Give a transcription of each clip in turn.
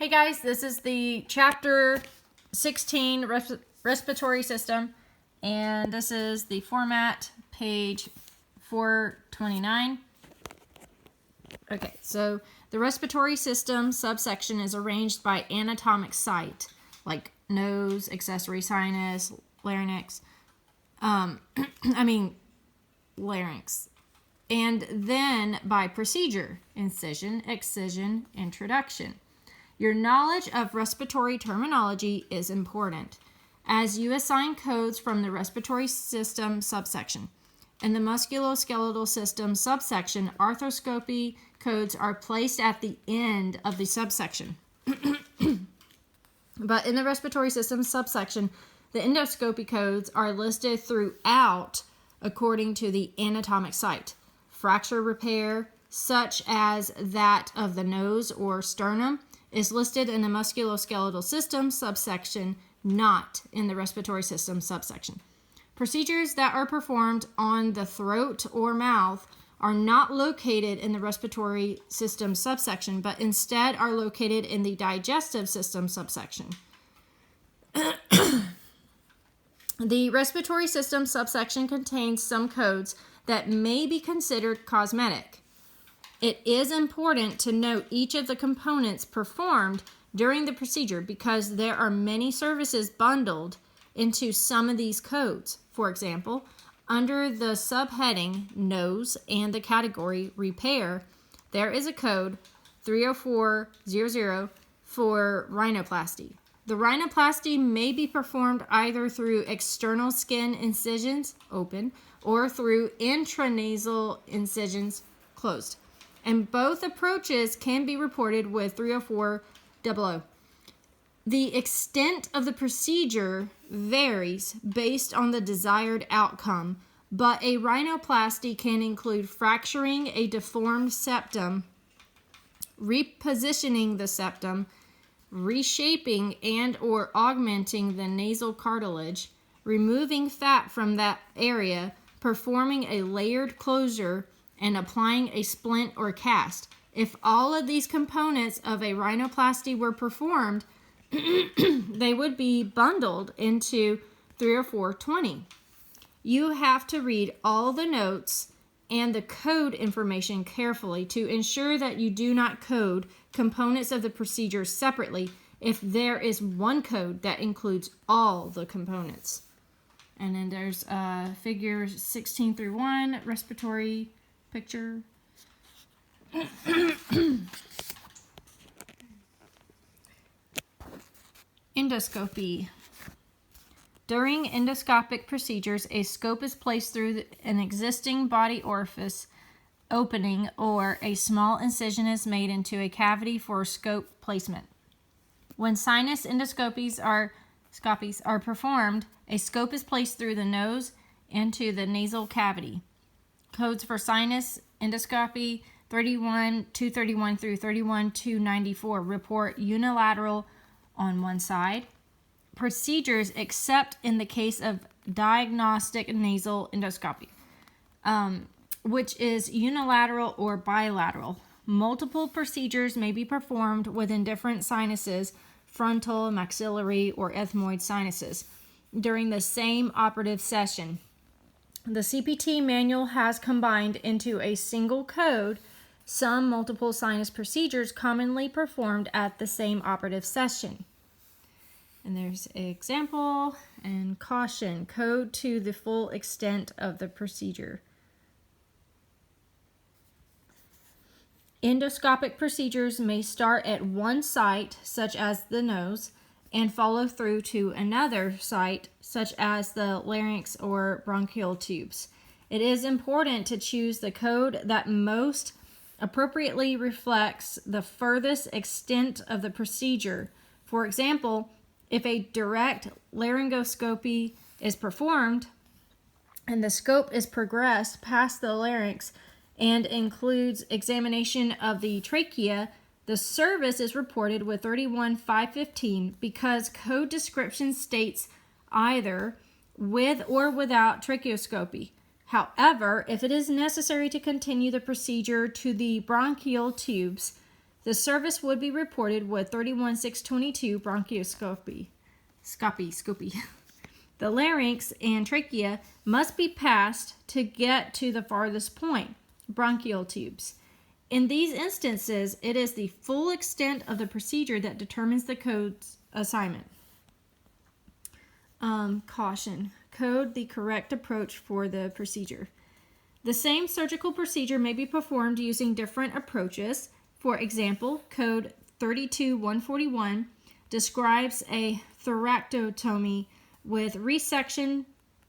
Hey guys, this is the chapter 16 respiratory system, and this is the format, page 429. Okay, so the respiratory system subsection is arranged by anatomic site, like nose, accessory sinus, larynx, larynx, and then by procedure, incision, excision, introduction. Your knowledge of respiratory terminology is important, as you assign codes from the respiratory system subsection. In the musculoskeletal system subsection, arthroscopy codes are placed at the end of the subsection. But in the respiratory system subsection, the endoscopy codes are listed throughout according to the anatomic site. Fracture repair, such as that of the nose or sternum, is listed in the musculoskeletal system subsection, not in the respiratory system subsection. Procedures that are performed on the throat or mouth are not located in the respiratory system subsection, but instead are located in the digestive system subsection. The respiratory system subsection contains some codes that may be considered cosmetic. It is important to note each of the components performed during the procedure because there are many services bundled into some of these codes. For example, under the subheading Nose and the category Repair, there is a code 30400 for rhinoplasty. The rhinoplasty may be performed either through external skin incisions, open, or through intranasal incisions, closed. And both approaches can be reported with 30400. The extent of the procedure varies based on the desired outcome, but a rhinoplasty can include fracturing a deformed septum, repositioning the septum, reshaping and or augmenting the nasal cartilage, removing fat from that area, performing a layered closure, and applying a splint or cast. If all of these components of a rhinoplasty were performed, they would be bundled into 30420. You have to read all the notes and the code information carefully to ensure that you do not code components of the procedure separately if there is one code that includes all the components. And then there's figures 16 through 1, respiratory picture. Endoscopy. During endoscopic procedures, a scope is placed through an existing body orifice opening, or a small incision is made into a cavity for scope placement. When sinus endoscopies are performed, a scope is placed through the nose into the nasal cavity. Codes for sinus endoscopy 31231 through 31294 report unilateral on one side procedures, except in the case of diagnostic nasal endoscopy, which is unilateral or bilateral. Multiple procedures may be performed within different sinuses, frontal, maxillary, or ethmoid sinuses, during the same operative session. The CPT manual has combined into a single code some multiple sinus procedures commonly performed at the same operative session. And there's an example and caution, code to the full extent of the procedure. Endoscopic procedures may start at one site, such as the nose, and follow through to another site, such as the larynx or bronchial tubes. It is important to choose the code that most appropriately reflects the furthest extent of the procedure. For example, if a direct laryngoscopy is performed and the scope is progressed past the larynx and includes examination of the trachea, the service is reported with 31515 because code description states either with or without tracheoscopy. However, if it is necessary to continue the procedure to the bronchial tubes, The service would be reported with 31622 bronchoscopy. Scopy. The larynx and trachea must be passed to get to the farthest point, bronchial tubes. In these instances, it is the full extent of the procedure that determines the code's assignment. Caution. Code the correct approach for the procedure. The same surgical procedure may be performed using different approaches. For example, code 32141 describes a thoracotomy with resection,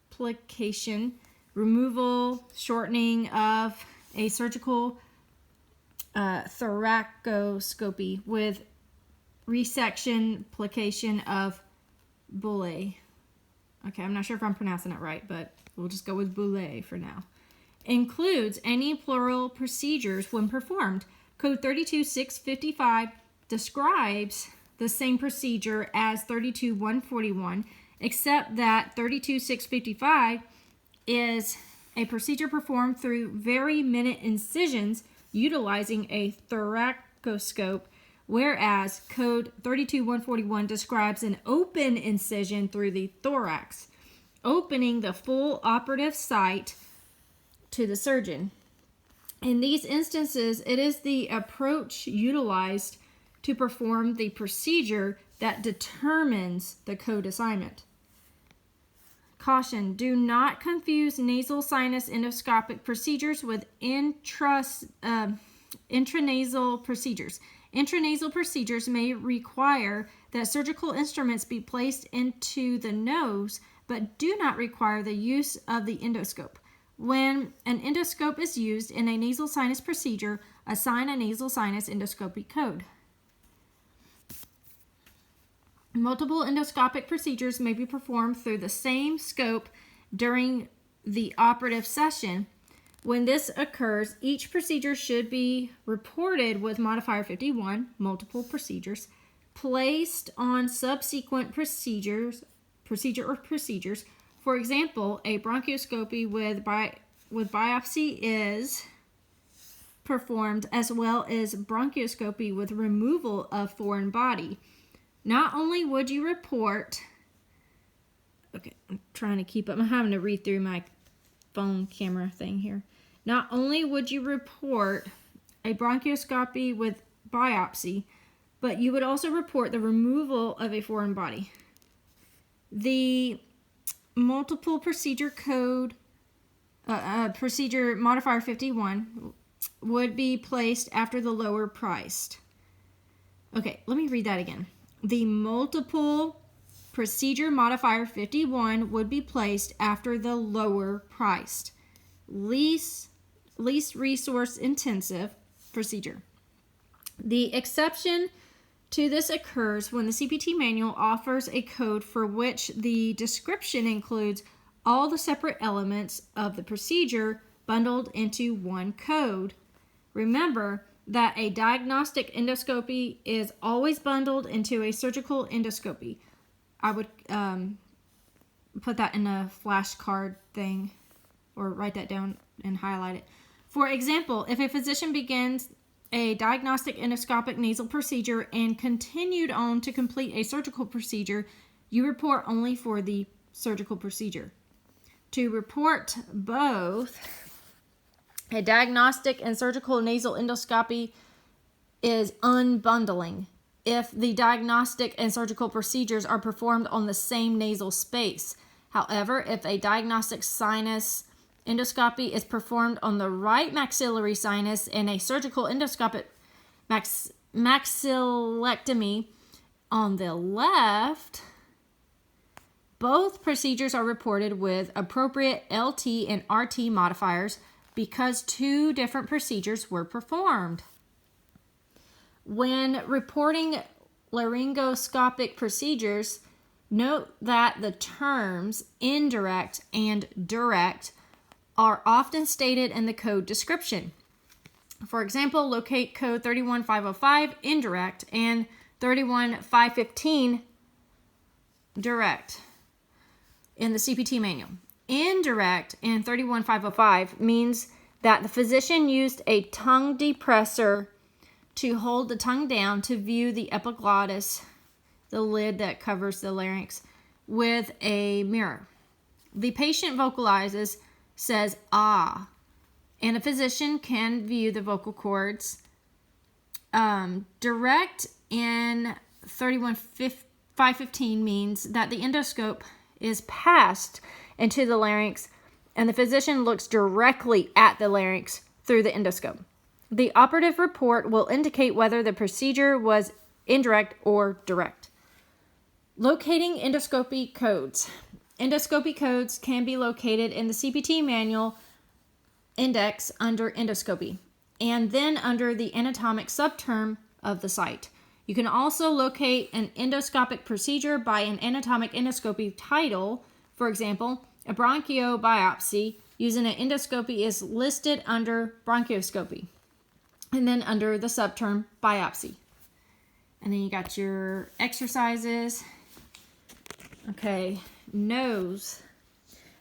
plication, removal, shortening of a surgical thoracoscopy with resection, plication of bullae. Okay, I'm not sure if I'm pronouncing it right, but we'll just go with bullae for now. Includes any plural procedures when performed. Code 32655 describes the same procedure as 32141, except that 32655 is a procedure performed through very minute incisions utilizing a thoracoscope, whereas code 32141 describes an open incision through the thorax, opening the full operative site to the surgeon. In these instances, it is the approach utilized to perform the procedure that determines the code assignment. Caution, do not confuse nasal sinus endoscopic procedures with intranasal procedures. Intranasal procedures may require that surgical instruments be placed into the nose, but do not require the use of the endoscope. When an endoscope is used in a nasal sinus procedure, assign a nasal sinus endoscopy code. Multiple endoscopic procedures may be performed through the same scope during the operative session. When this occurs, each procedure should be reported with modifier 51, multiple procedures, placed on subsequent procedure. For example, a bronchoscopy with biopsy is performed, as well as bronchoscopy with removal of foreign body. Not only would you report, I'm trying to keep up. I'm having to read through my phone camera thing here. Not only would you report a bronchoscopy with biopsy, but you would also report the removal of a foreign body. The multiple procedure code, procedure modifier 51, would be placed after the lower priced. Okay, let me read that again. The multiple procedure modifier 51 would be placed after the lower priced, least resource intensive procedure. The exception to this occurs when the CPT manual offers a code for which the description includes all the separate elements of the procedure bundled into one code. Remember that a diagnostic endoscopy is always bundled into a surgical endoscopy. I would put that in a flashcard thing or write that down and highlight it. For example, if a physician begins a diagnostic endoscopic nasal procedure and continued on to complete a surgical procedure, you report only for the surgical procedure. To report both a diagnostic and surgical nasal endoscopy is unbundling if the diagnostic and surgical procedures are performed on the same nasal space. However, if a diagnostic sinus endoscopy is performed on the right maxillary sinus and a surgical endoscopic maxillectomy on the left, both procedures are reported with appropriate LT and RT modifiers because two different procedures were performed. When reporting laryngoscopic procedures, note that the terms indirect and direct are often stated in the code description. For example, locate code 31505 indirect and 31515 direct in the CPT manual. Indirect in 31505 means that the physician used a tongue depressor to hold the tongue down to view the epiglottis, the lid that covers the larynx, with a mirror. The patient vocalizes, says ah, and a physician can view the vocal cords. Direct in 515 means that the endoscope is passed into the larynx and the physician looks directly at the larynx through the endoscope. The operative report will indicate whether the procedure was indirect or direct. Locating endoscopy codes. Endoscopy codes can be located in the CPT manual index under endoscopy and then under the anatomic subterm of the site. You can also locate an endoscopic procedure by an anatomic endoscopy title. For example, a bronchobiopsy using an endoscopy is listed under bronchoscopy and then under the subterm biopsy. And then you got your exercises. Okay, nose.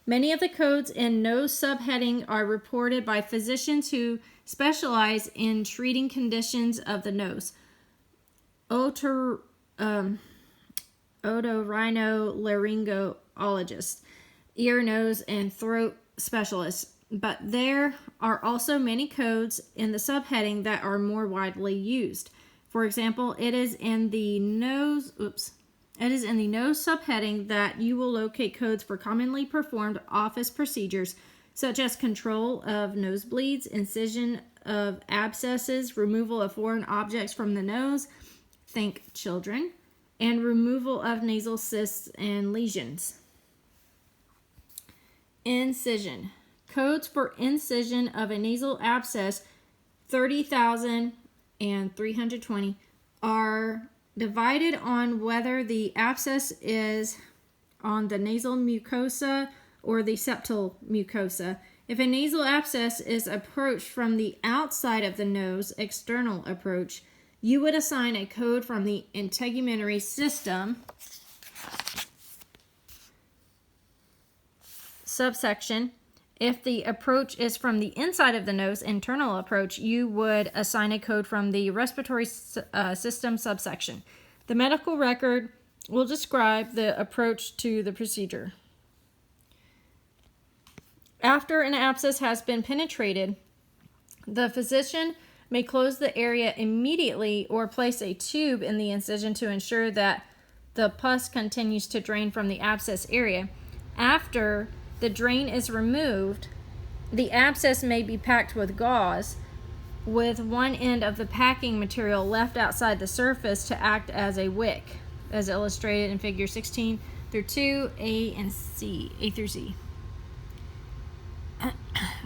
Many of the codes in nose subheading are reported by physicians who specialize in treating conditions of the nose. Otorhinolaryngologists, ear, nose, and throat specialists. But there are also many codes in the subheading that are more widely used. For example, it is in the nose subheading that you will locate codes for commonly performed office procedures, such as control of nosebleeds, incision of abscesses, removal of foreign objects from the nose, think children, and removal of nasal cysts and lesions. Incision. Codes for incision of a nasal abscess, 30,000 and 320, are divided on whether the abscess is on the nasal mucosa or the septal mucosa. If a nasal abscess is approached from the outside of the nose, external approach, you would assign a code from the integumentary system subsection. If the approach is from the inside of the nose, internal approach, you would assign a code from the respiratory system subsection. The medical record will describe the approach to the procedure. After an abscess has been penetrated, the physician may close the area immediately or place a tube in the incision to ensure that the pus continues to drain from the abscess area. After the drain is removed, the abscess may be packed with gauze, with one end of the packing material left outside the surface to act as a wick, as illustrated in figure 16 through 2, A through Z.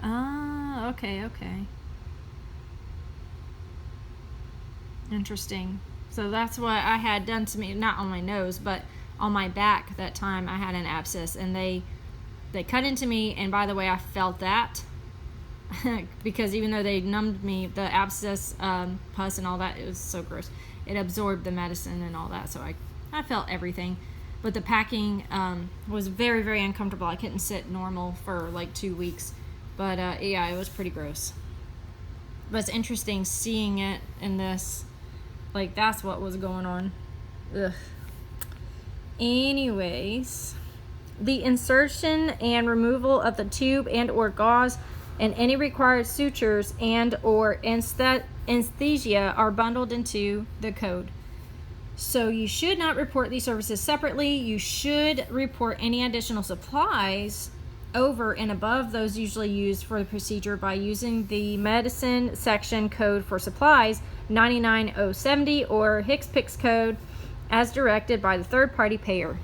Okay. Interesting. So that's what I had done to me, not on my nose, but on my back. That time I had an abscess, and they cut into me, and by the way, I felt that because even though they numbed me, the abscess, pus and all that, it was so gross. It absorbed the medicine and all that, so I felt everything. But the packing was very, very uncomfortable. I couldn't sit normal for like 2 weeks. But yeah, it was pretty gross. But it's interesting seeing it in this. Like, that's what was going on. Ugh. Anyways, the insertion and removal of the tube and or gauze and any required sutures and or anesthesia are bundled into the code. So you should not report these services separately. You should report any additional supplies over and above those usually used for the procedure by using the medicine section code for supplies 99070 or HCPCS code as directed by the third-party payer.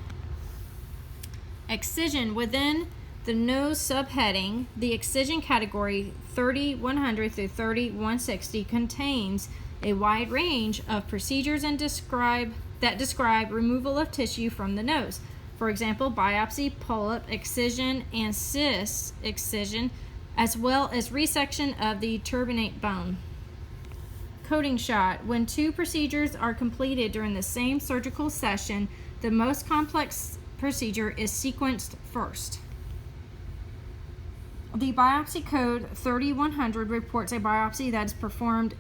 Excision. Within the nose subheading, the excision category 3100 through 3160 contains a wide range of procedures and describe removal of tissue from the nose. For example, biopsy, polyp, excision, and cyst excision, as well as resection of the turbinate bone. Coding shot. When two procedures are completed during the same surgical session, the most complex procedure is sequenced first. The biopsy code 3100 reports a biopsy that is performed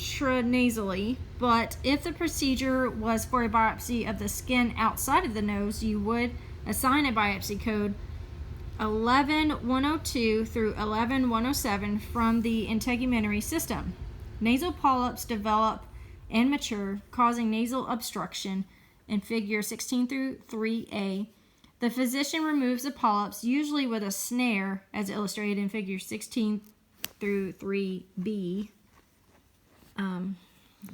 intranasally, but if the procedure was for a biopsy of the skin outside of the nose, you would assign a biopsy code 11102 through 11107 from the integumentary system. Nasal polyps develop and mature, causing nasal obstruction in figure 16 through 3a. The physician removes the polyps, usually with a snare, as illustrated in figure 16 through 3b.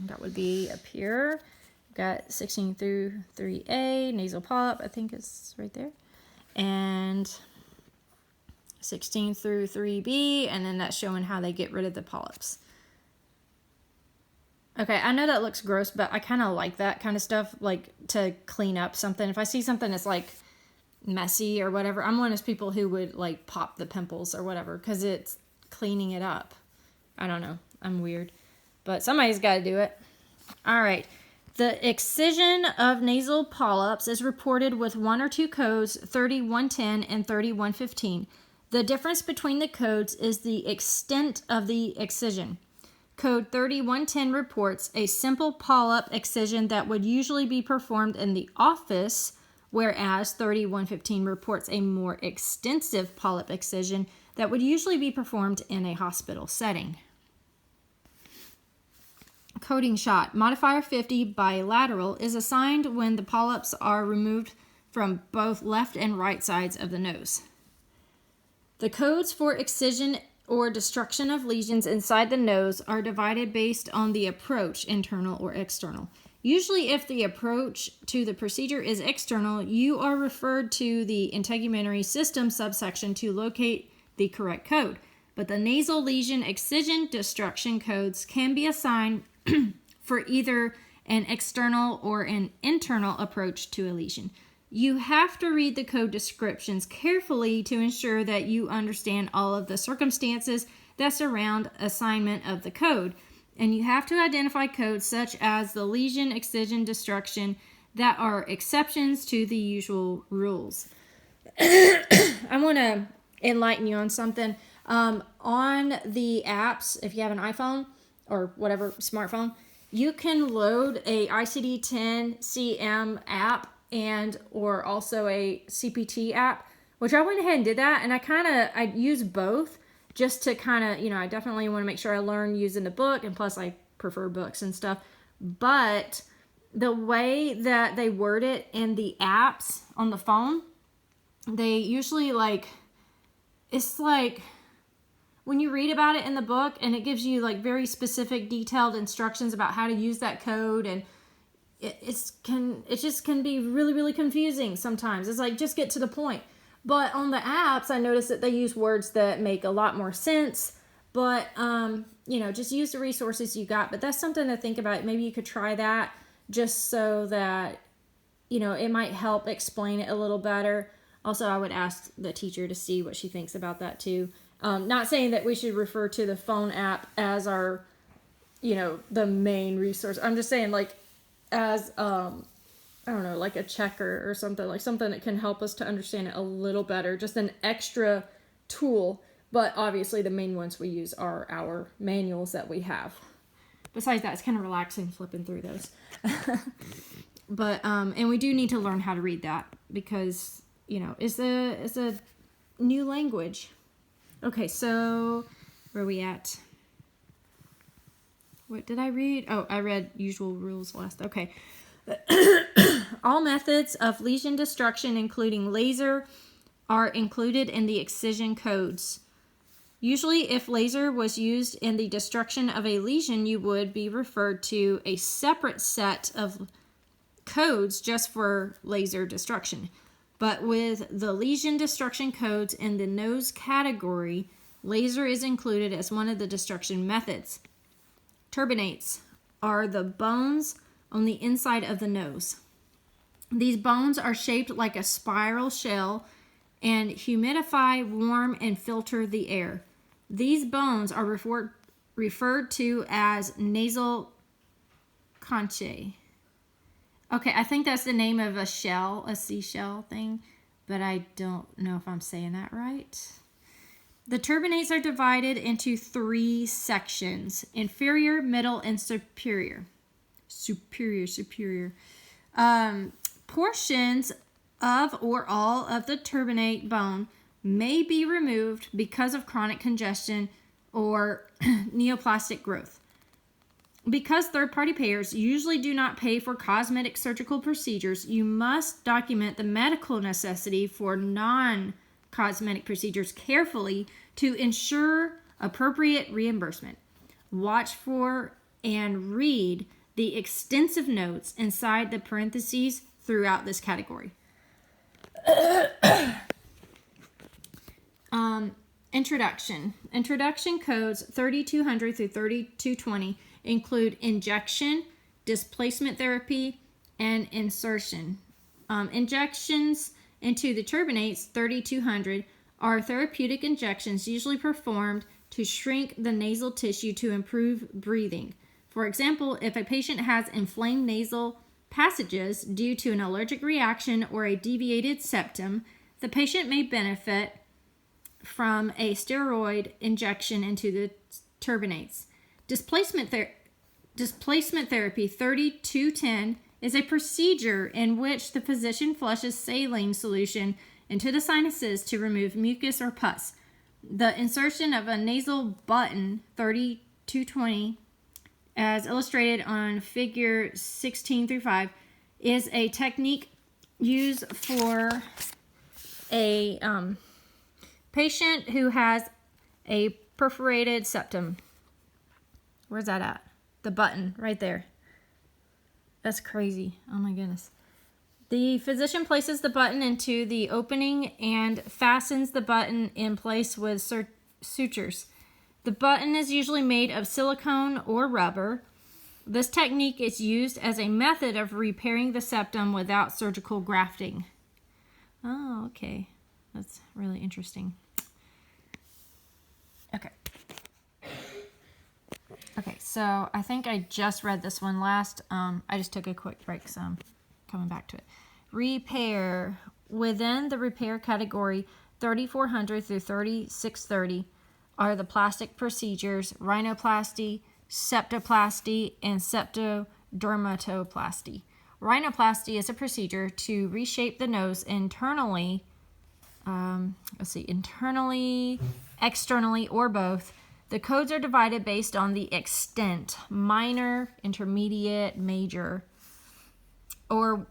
That would be up here. Got 16 through 3a, nasal polyp, I think is right there. And 16 through 3b, and then that's showing how they get rid of the polyps. Okay, I know that looks gross, but I kind of like that kind of stuff, like to clean up something. If I see something that's like messy or whatever, I'm one of those people who would like pop the pimples or whatever because it's cleaning it up. I don't know. I'm weird. But somebody's got to do it. All right. The excision of nasal polyps is reported with one or two codes, 3110 and 3115. The difference between the codes is the extent of the excision. Code 3110 reports a simple polyp excision that would usually be performed in the office, whereas 3115 reports a more extensive polyp excision that would usually be performed in a hospital setting. Coding shot. Modifier 50 bilateral is assigned when the polyps are removed from both left and right sides of the nose. The codes for excision or destruction of lesions inside the nose are divided based on the approach, internal or external. Usually, if the approach to the procedure is external, you are referred to the integumentary system subsection to locate the correct code. But the nasal lesion excision destruction codes can be assigned for either an external or an internal approach to a lesion. You have to read the code descriptions carefully to ensure that you understand all of the circumstances that surround assignment of the code. And you have to identify codes such as the lesion excision destruction that are exceptions to the usual rules. I want to enlighten you on something. On the apps, if you have an iPhone or whatever smartphone, you can load a ICD-10 CM app and or also a CPT app, which I went ahead and did that, and I use both just to kind of, I definitely want to make sure I learn using the book, and plus I prefer books and stuff. But the way that they word it in the apps on the phone, they usually it's like when you read about it in the book and it gives you like very specific detailed instructions about how to use that code, and it just can be really, really confusing sometimes. It's like, just get to the point. But on the apps, I noticed that they use words that make a lot more sense. But, just use the resources you got. But that's something to think about. Maybe you could try that just so that, it might help explain it a little better. Also, I would ask the teacher to see what she thinks about that too. Not saying that we should refer to the phone app as our, the main resource. I'm just saying as I don't know, like a checker or something, like something that can help us to understand it a little better, just an extra tool. But obviously the main ones we use are our manuals that we have. Besides that, it's kind of relaxing flipping through those. But and we do need to learn how to read that because it's a new language. Okay, so where are we at? What did I read? Oh, I read usual rules last. Okay. All methods of lesion destruction, including laser, are included in the excision codes. Usually, if laser was used in the destruction of a lesion, you would be referred to a separate set of codes just for laser destruction. But with the lesion destruction codes in the nose category, laser is included as one of the destruction methods. Turbinates are the bones on the inside of the nose. These bones are shaped like a spiral shell and humidify, warm, and filter the air. These bones are referred to as nasal conchae. Okay, I think that's the name of a shell, a seashell thing, but I don't know if I'm saying that right. The turbinates are divided into 3 sections: inferior, middle, and superior. Superior. Portions of or all of the turbinate bone may be removed because of chronic congestion or neoplastic growth. Because third-party payers usually do not pay for cosmetic surgical procedures, you must document the medical necessity for non-cosmetic procedures carefully to ensure appropriate reimbursement. Watch for and read the extensive notes inside the parentheses throughout this category. Introduction. Introduction codes 3200 through 3220 include injection, displacement therapy, and insertion. Injections into the turbinates 3200 are therapeutic injections usually performed to shrink the nasal tissue to improve breathing. For example, if a patient has inflamed nasal passages due to an allergic reaction or a deviated septum, the patient may benefit from a steroid injection into the turbinates. Displacement therapy 3210 is a procedure in which the physician flushes saline solution into the sinuses to remove mucus or pus. The insertion of a nasal button 3220, as illustrated on figure 16 through 5, is a technique used for a patient who has a perforated septum. Where's that at? The button right there. That's crazy. Oh my goodness. The physician places the button into the opening and fastens the button in place with sutures. The button is usually made of silicone or rubber. This technique is used as a method of repairing the septum without surgical grafting. Oh, okay. That's really interesting. Okay, so I think I just read this one last. I just took a quick break, so I'm coming back to it. Repair. Within the repair category, 3400 through 3630 are the plastic procedures: rhinoplasty, septoplasty, and septodermatoplasty. Rhinoplasty is a procedure to reshape the nose internally, externally, or both. The codes are divided based on the extent: minor, intermediate, major, or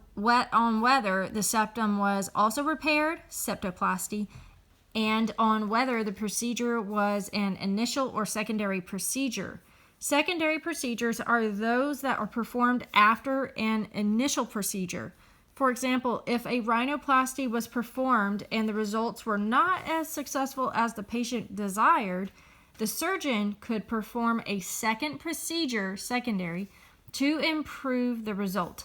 on whether the septum was also repaired, septoplasty, and on whether the procedure was an initial or secondary procedure. Secondary procedures are those that are performed after an initial procedure. For example, if a rhinoplasty was performed and the results were not as successful as the patient desired, the surgeon could perform a second procedure, secondary, to improve the result.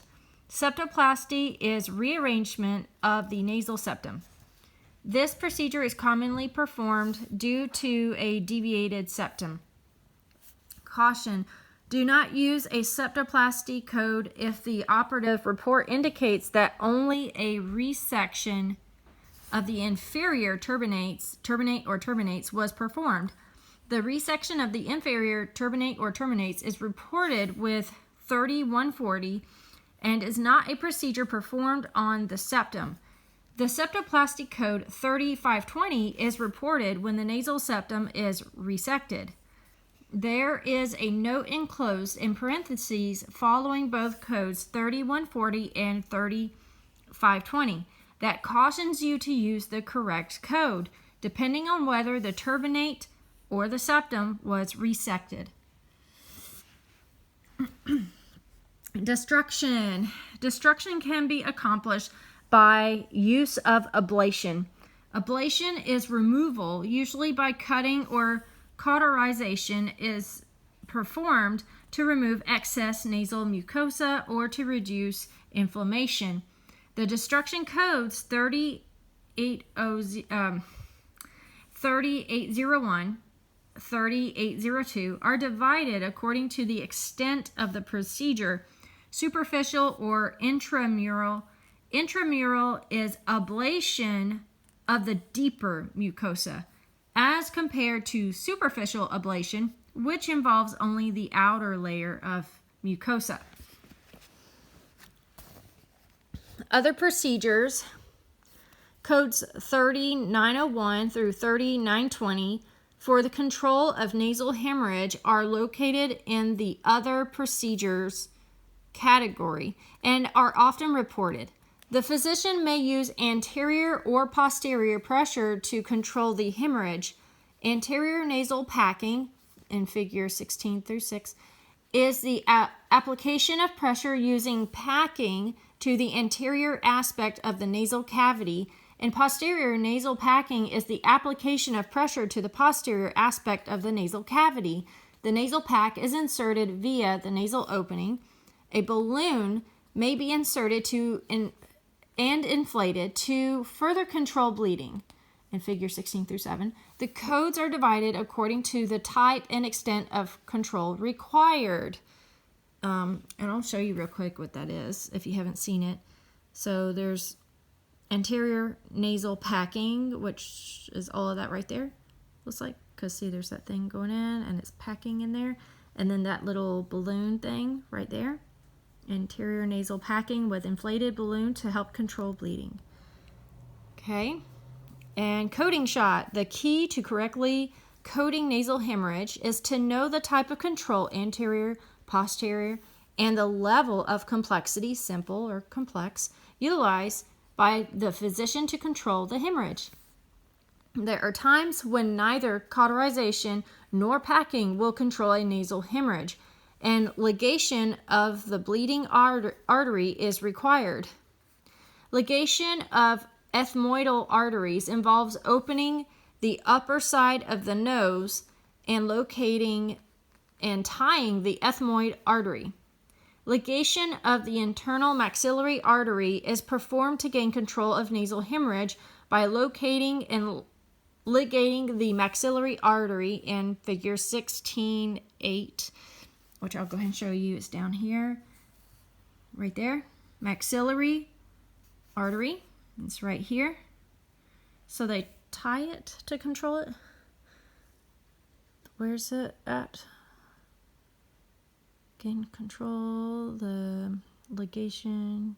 Septoplasty is rearrangement of the nasal septum. This procedure is commonly performed due to a deviated septum. Caution: do not use a septoplasty code if the operative report indicates that only a resection of the inferior turbinate was performed. The resection of the inferior turbinate or terminates is reported with 3140 and is not a procedure performed on the septum. The septoplasty code 3520 is reported when the nasal septum is resected. There is a note enclosed in parentheses following both codes 3140 and 3520 that cautions you to use the correct code, depending on whether the turbinate or the septum was resected. Destruction. Destruction can be accomplished by use of ablation. Ablation is removal, usually by cutting, or cauterization is performed to remove excess nasal mucosa or to reduce inflammation. The destruction codes 3801, 3802 are divided according to the extent of the procedure: superficial or intramural. Intramural is ablation of the deeper mucosa. as compared to superficial ablation, which involves only the outer layer of mucosa. Other procedures, codes 30901 through 30920 for the control of nasal hemorrhage are located in the other procedures category and are often reported. The physician may use anterior or posterior pressure to control the hemorrhage. Anterior nasal packing, in figure 16 through 6, is the application of pressure using packing to the anterior aspect of the nasal cavity, and posterior nasal packing is the application of pressure to the posterior aspect of the nasal cavity. The nasal pack is inserted via the nasal opening. A balloon may be inserted and inflated to further control bleeding. In figure 16 through 7, the codes are divided according to the type and extent of control required. And I'll show you real quick what that is if you haven't seen it. So there's anterior nasal packing, which is all of that right there, looks like, because see, there's that thing going in and it's packing in there, and then that little balloon thing right there. Anterior nasal packing with inflated balloon to help control bleeding. Okay. And coding shot. The key to correctly coding nasal hemorrhage is to know the type of control, anterior, posterior, and the level of complexity, simple or complex, utilized by the physician to control the hemorrhage. There are times when neither cauterization nor packing will control a nasal hemorrhage, and ligation of the bleeding artery is required. Ligation of ethmoidal arteries involves opening the upper side of the nose and locating and tying the ethmoid artery. Ligation of the internal maxillary artery is performed to gain control of nasal hemorrhage by locating and ligating the maxillary artery in figure 16.8, which I'll go ahead and show you. It's down here, right there. Maxillary artery. It's right here. So they tie it to control it. Where's it at? Gain control, the ligation.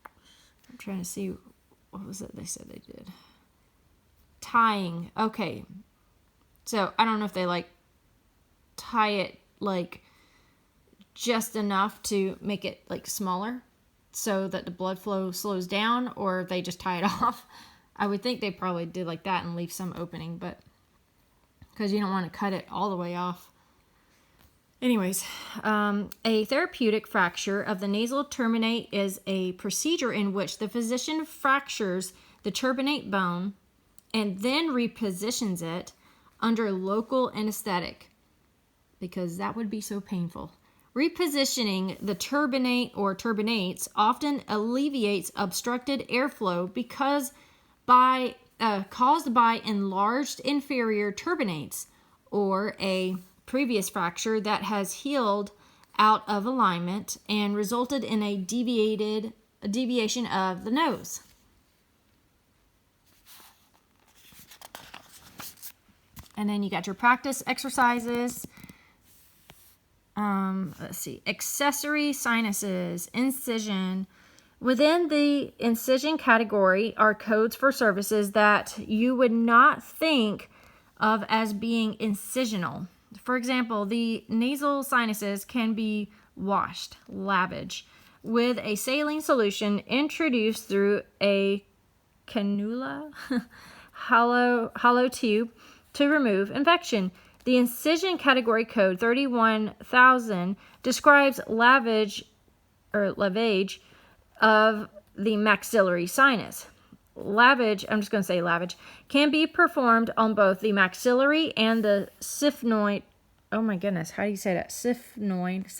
I'm trying to see, what was it they said they did? Tying. Okay. So I don't know if they like tie it like just enough to make it like smaller so that the blood flow slows down, or they just tie it off. I would think they probably did like that and leave some opening, but because you don't want to cut it all the way off. Anyways, a therapeutic fracture of the nasal turbinate is a procedure in which the physician fractures the turbinate bone and then repositions it under local anesthetic, because that would be so painful. Repositioning the turbinate or turbinates often alleviates obstructed airflow caused by enlarged inferior turbinates or a previous fracture that has healed out of alignment and resulted in a deviation of the nose. And then you got your practice exercises. Let's see, accessory sinuses, incision. Within the incision category are codes for services that you would not think of as being incisional. For example, the nasal sinuses can be washed, lavage, with a saline solution introduced through a cannula, hollow tube to remove infection. The incision category code 31,000 describes lavage of the maxillary sinus. Lavage, I'm just going to say lavage, can be performed on both the maxillary and the syphnoid. Oh my goodness, how do you say that? Syphnoid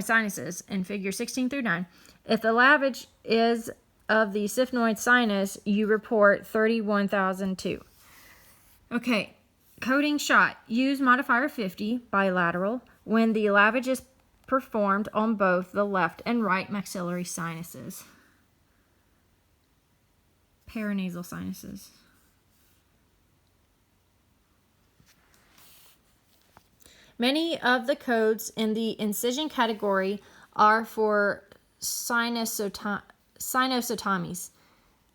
sinuses in figure 16 through 9. If the lavage is of the syphnoid sinus, you report 31,002. Okay, coding shot. Use modifier 50 bilateral when the lavage is performed on both the left and right maxillary sinuses. Paranasal sinuses. Many of the codes in the incision category are for sinusotomies.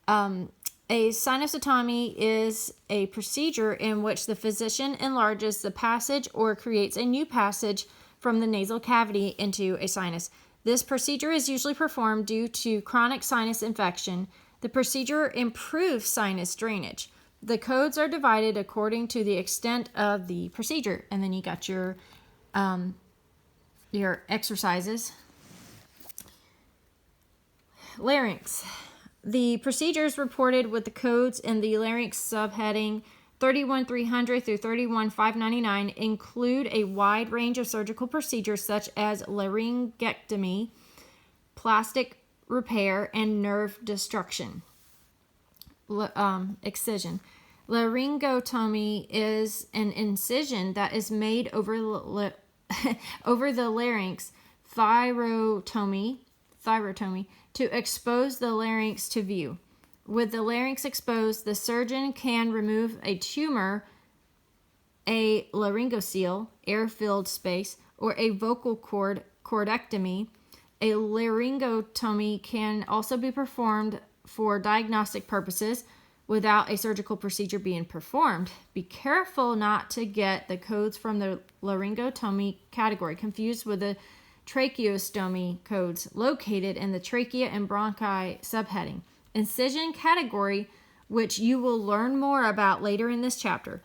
A sinusotomy is a procedure in which the physician enlarges the passage or creates a new passage from the nasal cavity into a sinus. This procedure is usually performed due to chronic sinus infection. The procedure improves sinus drainage. The codes are divided according to the extent of the procedure. And then you got your exercises. Larynx. The procedures reported with the codes in the larynx subheading 31300 through 31599 include a wide range of surgical procedures such as laryngectomy, plastic repair, and nerve destruction. Excision. Laryngotomy is an incision that is made over the larynx. Thyrotomy to expose the larynx to view. With the larynx exposed, the surgeon can remove a tumor, a laryngocele, air-filled space, or a vocal cord chordectomy. A laryngotomy can also be performed for diagnostic purposes without a surgical procedure being performed. Be careful not to get the codes from the laryngotomy category confused with the tracheostomy codes located in the trachea and bronchi subheading. Incision category, which you will learn more about later in this chapter.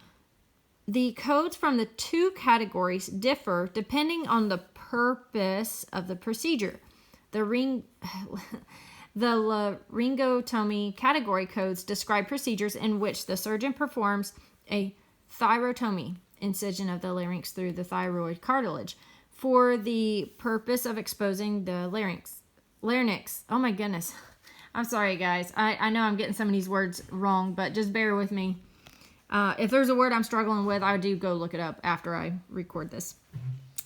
The codes from the two categories differ depending on the purpose of the procedure. The laryngotomy category codes describe procedures in which the surgeon performs a thyrotomy, incision of the larynx through the thyroid cartilage, for the purpose of exposing the larynx. Oh my goodness. I'm sorry, guys. I know I'm getting some of these words wrong, but just bear with me. If there's a word I'm struggling with, I do go look it up after I record this.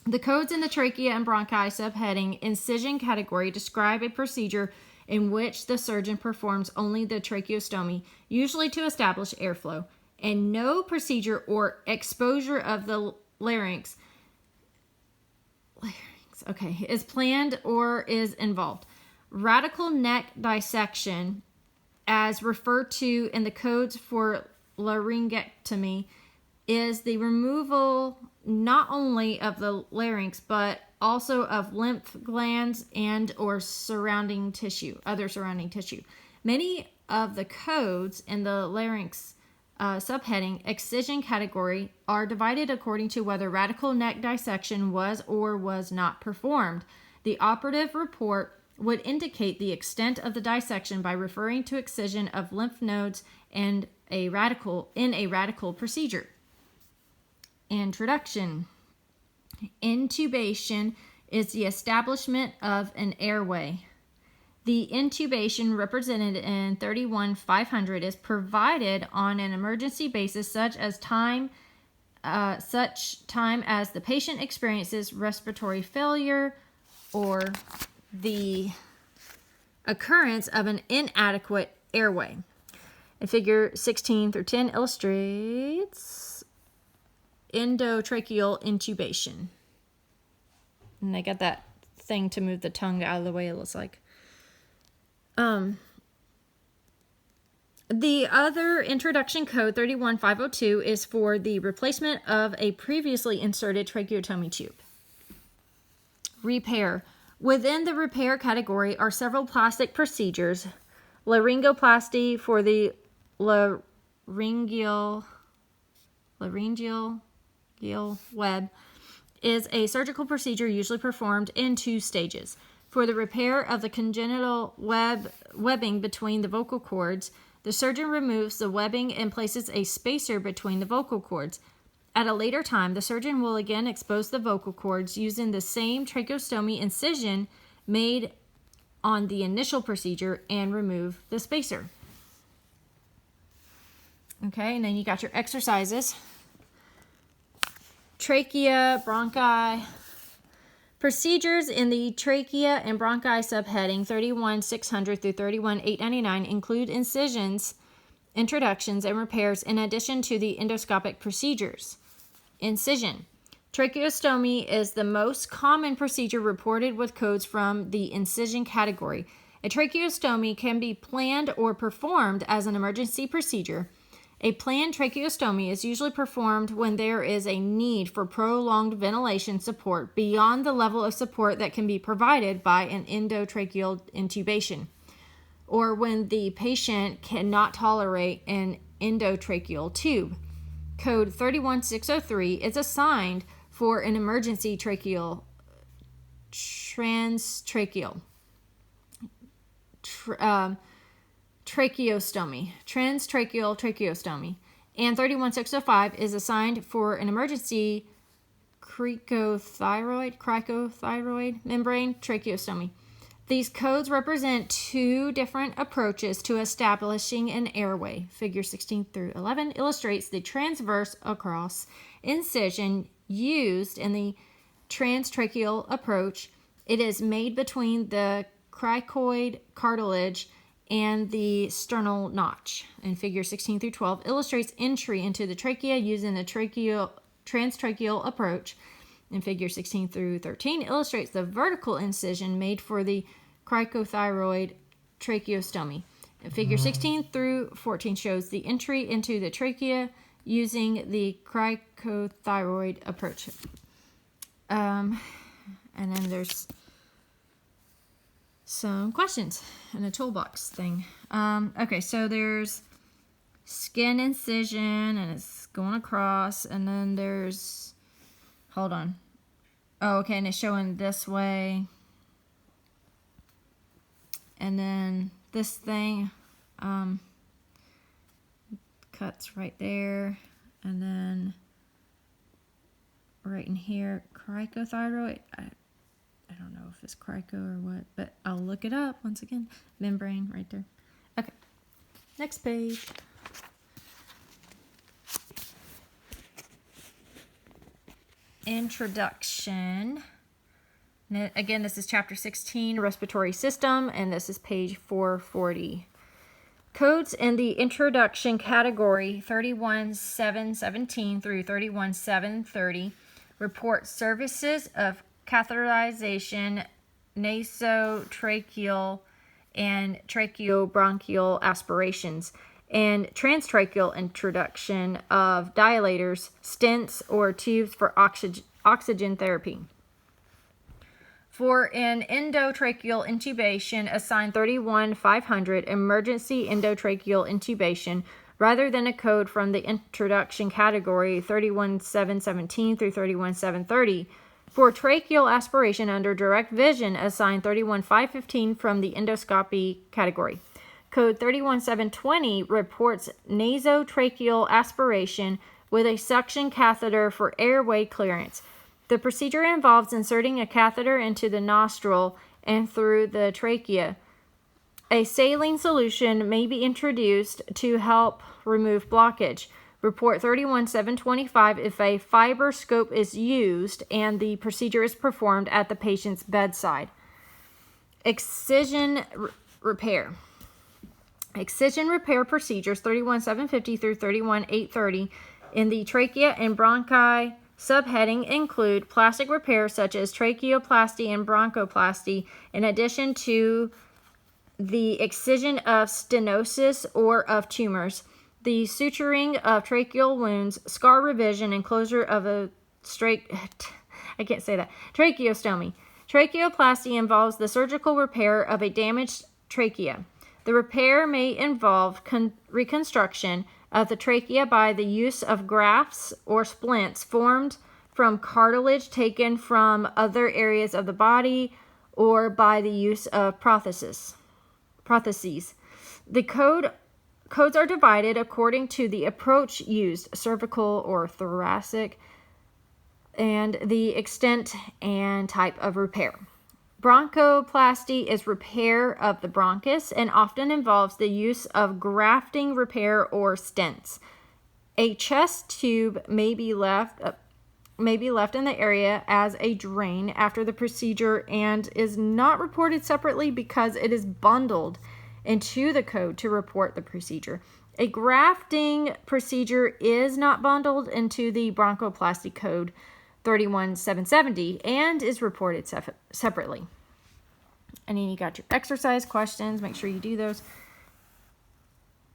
The codes in the trachea and bronchi subheading incision category describe a procedure in which the surgeon performs only the tracheostomy, usually to establish airflow, and no procedure or exposure of the larynx is planned or is involved. Radical neck dissection, as referred to in the codes for laryngectomy, is the removal not only of the larynx but also of lymph glands and or other surrounding tissue. Many of the codes in the larynx subheading excision category are divided according to whether radical neck dissection was or was not performed. The operative report would indicate the extent of the dissection by referring to excision of lymph nodes and a radical procedure. Introduction. Intubation is the establishment of an airway. The intubation represented in 31500 is provided on an emergency basis such time as the patient experiences respiratory failure or the occurrence of an inadequate airway. And figure 16 through 10 illustrates endotracheal intubation. And I got that thing to move the tongue out of the way, it looks like. The other introduction code, 31502, is for the replacement of a previously inserted tracheotomy tube. Repair. Within the repair category are several plastic procedures. Laryngoplasty for the laryngeal web is a surgical procedure usually performed in 2 stages. For the repair of the congenital webbing between the vocal cords, the surgeon removes the webbing and places a spacer between the vocal cords. At a later time, the surgeon will again expose the vocal cords using the same tracheostomy incision made on the initial procedure and remove the spacer. Okay, and then you got your exercises. Trachea, bronchi. Procedures in the trachea and bronchi subheading 31600 through 31899 include incisions, introductions, and repairs in addition to the endoscopic procedures. Incision. Tracheostomy is the most common procedure reported with codes from the incision category. A tracheostomy can be planned or performed as an emergency procedure. A planned tracheostomy is usually performed when there is a need for prolonged ventilation support beyond the level of support that can be provided by an endotracheal intubation, or when the patient cannot tolerate an endotracheal tube. Code 31603 is assigned for an emergency transtracheal tracheostomy, and 31605 is assigned for an emergency cricothyroid membrane tracheostomy. These codes represent two different approaches to establishing an airway. Figure 16 through 11 illustrates the transverse across incision used in the transtracheal approach. It is made between the cricoid cartilage and the sternal notch. And figure 16 through 12 illustrates entry into the trachea using the transtracheal approach. And figure 16 through 13 illustrates the vertical incision made for the cricothyroid tracheostomy. And figure 16 through 14 shows the entry into the trachea using the cricothyroid approach. And then there's some questions and a toolbox thing. Okay, so there's skin incision and it's going across, and then there's, hold on. Oh, okay, and it's showing this way. And then this thing cuts right there, and then right in here, cricothyroid. I don't know if it's crico or what, but I'll look it up once again. Membrane right there. Okay, next page. Introduction. Again, this is chapter 16, respiratory system, and this is page 440. Codes in the introduction category 31717 through 31730 report services of catheterization, nasotracheal, and tracheobronchial aspirations, and transtracheal introduction of dilators, stents, or tubes for oxygen therapy. For an endotracheal intubation, assign 31500 emergency endotracheal intubation rather than a code from the introduction category 31717 through 31730. For tracheal aspiration under direct vision, assign 31515 from the endoscopy category. Code 31720 reports nasotracheal aspiration with a suction catheter for airway clearance. The procedure involves inserting a catheter into the nostril and through the trachea. A saline solution may be introduced to help remove blockage. Report 31725 if a fiber scope is used and the procedure is performed at the patient's bedside. Excision repair. Excision repair procedures 31750 through 31830 in the trachea and bronchi subheading include plastic repair such as tracheoplasty and bronchoplasty, in addition to the excision of stenosis or of tumors, the suturing of tracheal wounds, scar revision, and closure of a tracheostomy. Tracheoplasty involves the surgical repair of a damaged trachea. The repair may involve reconstruction of the trachea by the use of grafts or splints formed from cartilage taken from other areas of the body, or by the use of prostheses. The codes are divided according to the approach used, cervical or thoracic, and the extent and type of repair. Bronchoplasty is repair of the bronchus and often involves the use of grafting repair or stents. A chest tube may be left in the area as a drain after the procedure and is not reported separately because it is bundled into the code to report the procedure. A grafting procedure is not bundled into the bronchoplasty code, 31,770 and is reported separately. And then you got your exercise questions. Make sure you do those.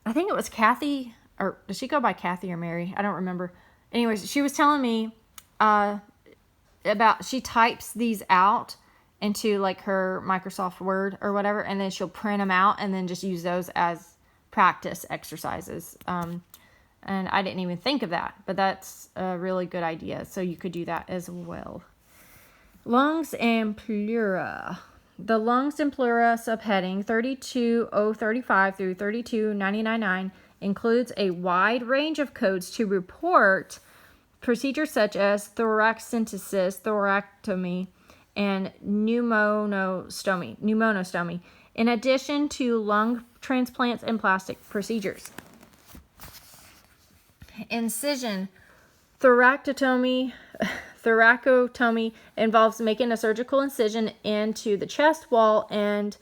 I think it was Kathy, or does she go by Kathy or Mary? I don't remember. Anyways, she was telling me about, she types these out into like her Microsoft Word or whatever, and then she'll print them out and then just use those as practice exercises. And I didn't even think of that, but that's a really good idea. So you could do that as well. Lungs and pleura. The lungs and pleura subheading 32035 through 32999 includes a wide range of codes to report procedures such as thoracentesis, thoracotomy, and pneumonostomy, in addition to lung transplants and plastic procedures. Incision. Thoracotomy involves making a surgical incision into the chest wall and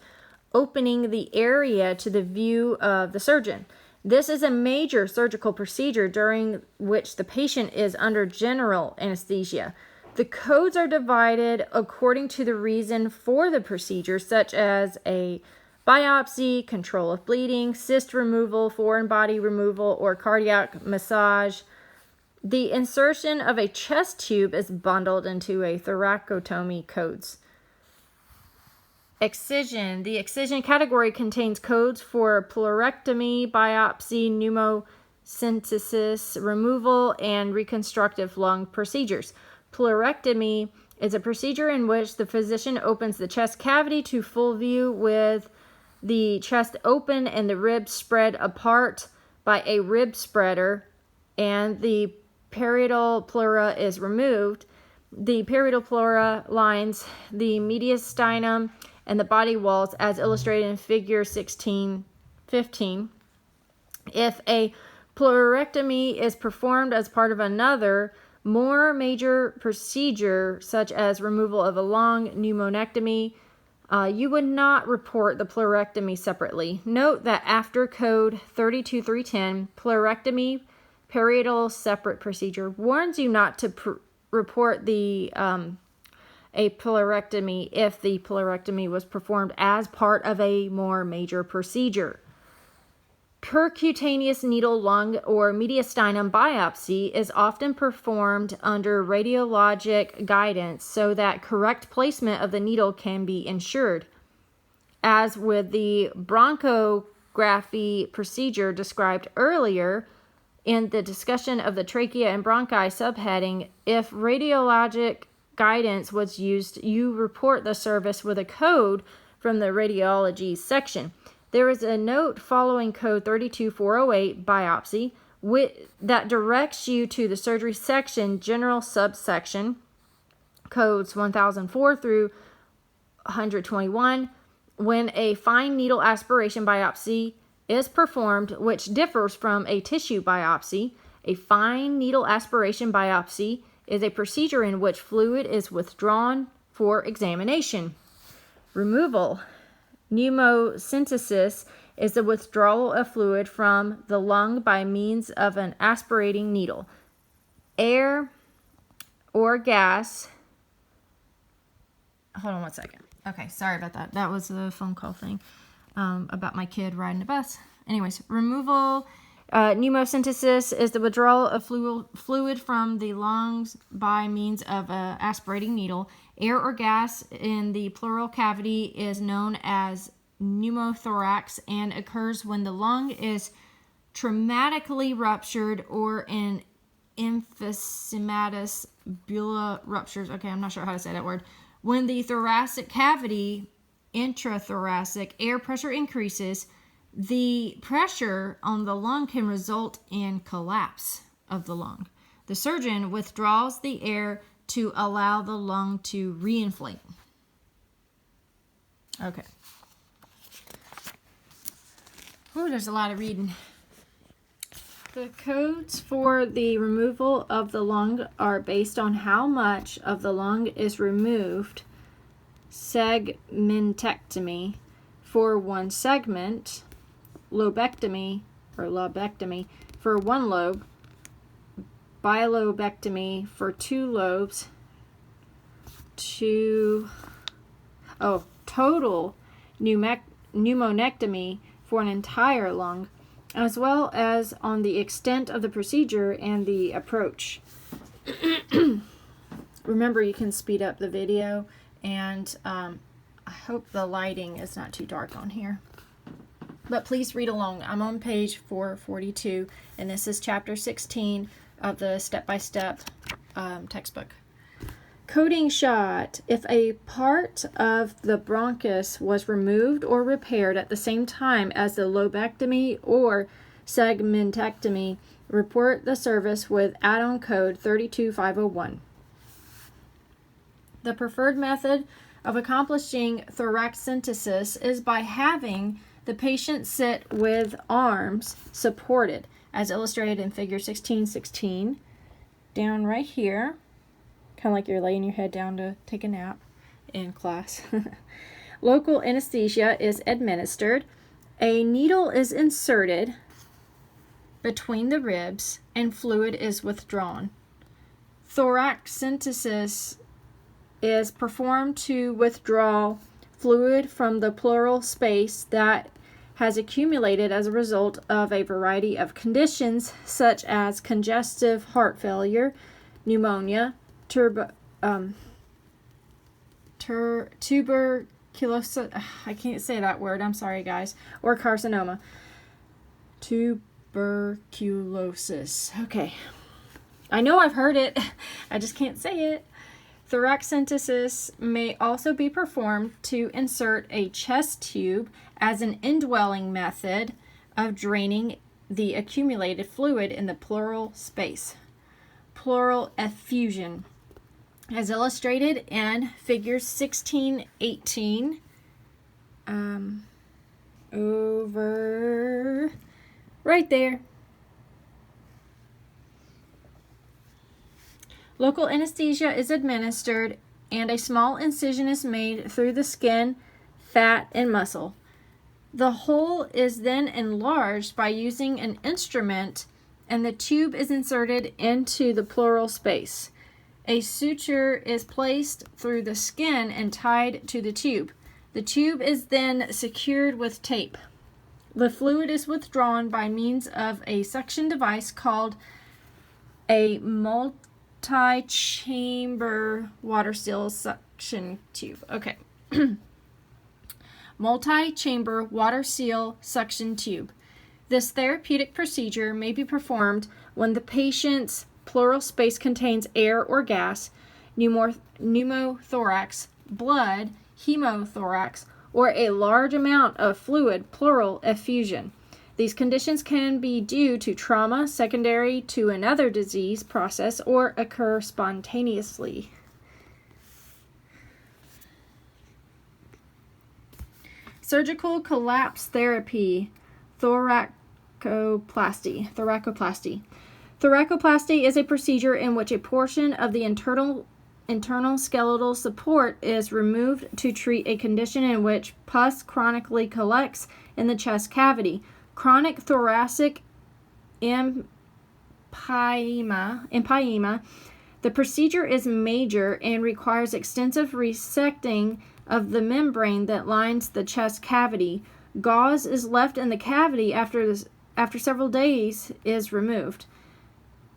opening the area to the view of the surgeon. This is a major surgical procedure during which the patient is under general anesthesia. The codes are divided according to the reason for the procedure, such as a biopsy, control of bleeding, cyst removal, foreign body removal, or cardiac massage. The insertion of a chest tube is bundled into a thoracotomy codes. Excision. The excision category contains codes for pleurectomy, biopsy, pneumocentesis, removal, and reconstructive lung procedures. Pleurectomy is a procedure in which the physician opens the chest cavity to full view with the chest open and the ribs spread apart by a rib spreader, and the parietal pleura is removed. The parietal pleura lines the mediastinum and the body walls as illustrated in figure 16-15. If a pleurectomy is performed as part of another, more major procedure, such as removal of a lung, pneumonectomy, you would not report the pleurectomy separately. Note that after code 32310, pleurectomy, parietal separate procedure, warns you not to report a pleurectomy if the pleurectomy was performed as part of a more major procedure. Percutaneous needle lung or mediastinum biopsy is often performed under radiologic guidance so that correct placement of the needle can be ensured. As with the bronchography procedure described earlier in the discussion of the trachea and bronchi subheading, if radiologic guidance was used, you report the service with a code from the radiology section. There is a note following code 32408, biopsy, that directs you to the surgery section, general subsection, codes 1004 through 121, when a fine needle aspiration biopsy is performed, which differs from a tissue biopsy. A fine needle aspiration biopsy is a procedure in which fluid is withdrawn for examination. Removal. Pneumocentesis is the withdrawal of fluid from the lung by means of an aspirating needle. Air or gas. Hold on one second. Okay, sorry about that. That was a phone call thing about my kid riding a bus. Anyways, removal. Pneumocentesis is the withdrawal of fluid from the lungs by means of an aspirating needle. Air or gas in the pleural cavity is known as pneumothorax and occurs when the lung is traumatically ruptured or an emphysematous bulla ruptures. Okay, I'm not sure how to say that word. When the thoracic cavity, intrathoracic air pressure increases, the pressure on the lung can result in collapse of the lung. The surgeon withdraws the air to allow the lung to reinflate. Okay. Oh, there's a lot of reading. The codes for the removal of the lung are based on how much of the lung is removed. Segmentectomy for one segment, lobectomy for one lobe, bilobectomy for two lobes, total pneumonectomy for an entire lung, as well as on the extent of the procedure and the approach. Remember, you can speed up the video, and I hope the lighting is not too dark on here. But please read along. I'm on page 442, and this is chapter 16 of the step-by-step textbook. Coding shot. If a part of the bronchus was removed or repaired at the same time as the lobectomy or segmentectomy, report the service with add-on code 32501. The preferred method of accomplishing thoracentesis is by having the patient sit with arms supported, as illustrated in figure 1616, down right here, kind of like you're laying your head down to take a nap in class. Local anesthesia is administered. A needle is inserted between the ribs and fluid is withdrawn. Thoracentesis is performed to withdraw fluid from the pleural space that has accumulated as a result of a variety of conditions such as congestive heart failure, pneumonia, tuberculosis, I can't say that word, I'm sorry guys, or carcinoma. Tuberculosis. Okay. I know I've heard it, I just can't say it. Thoracentesis may also be performed to insert a chest tube as an indwelling method of draining the accumulated fluid in the pleural space. Pleural effusion, as illustrated in figures 1618, over right there. Local anesthesia is administered and a small incision is made through the skin, fat, and muscle. The hole is then enlarged by using an instrument and the tube is inserted into the pleural space. A suture is placed through the skin and tied to the tube. The tube is then secured with tape. The fluid is withdrawn by means of a suction device called a multi-chamber water seal suction tube. Okay. Multi-chamber water seal suction tube. This therapeutic procedure may be performed when the patient's pleural space contains air or gas, pneumothorax, blood, hemothorax, or a large amount of fluid, pleural effusion. These conditions can be due to trauma secondary to another disease process or occur spontaneously. Surgical collapse therapy, thoracoplasty. Thoracoplasty is a procedure in which a portion of the internal skeletal support is removed to treat a condition in which pus chronically collects in the chest cavity. Chronic thoracic empyema. The procedure is major and requires extensive resecting of the membrane that lines the chest cavity. Gauze is left in the cavity after several days is removed.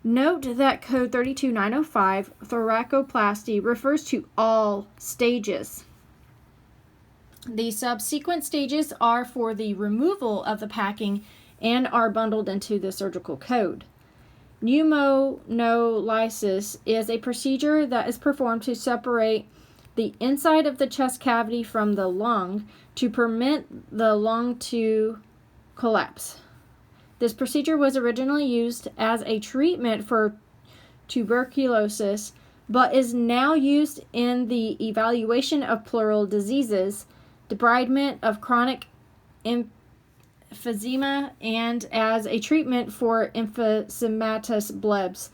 Note that code 32905, thoracoplasty, refers to all stages. The subsequent stages are for the removal of the packing and are bundled into the surgical code. Pneumonolysis is a procedure that is performed to separate the inside of the chest cavity from the lung to permit the lung to collapse. This procedure was originally used as a treatment for tuberculosis, but is now used in the evaluation of pleural diseases, debridement of chronic emphysema, and as a treatment for emphysematous blebs,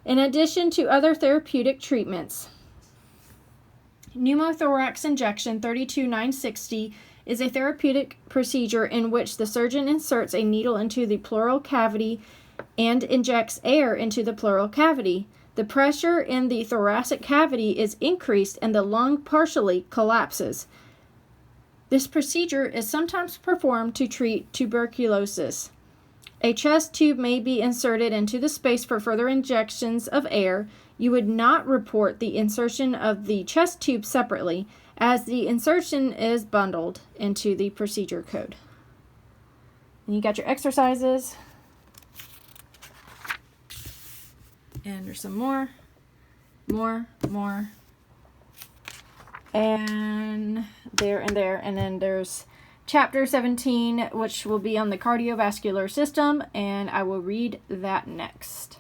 in addition to other therapeutic treatments. Pneumothorax injection 32960 is a therapeutic procedure in which the surgeon inserts a needle into the pleural cavity and injects air into the pleural cavity. The pressure in the thoracic cavity is increased and the lung partially collapses. This procedure is sometimes performed to treat tuberculosis. A chest tube may be inserted into the space for further injections of air. You would not report the insertion of the chest tube separately, as the insertion is bundled into the procedure code. And you got your exercises. And there's some more. And there and there. And then there's chapter 17, which will be on the cardiovascular system, and I will read that next.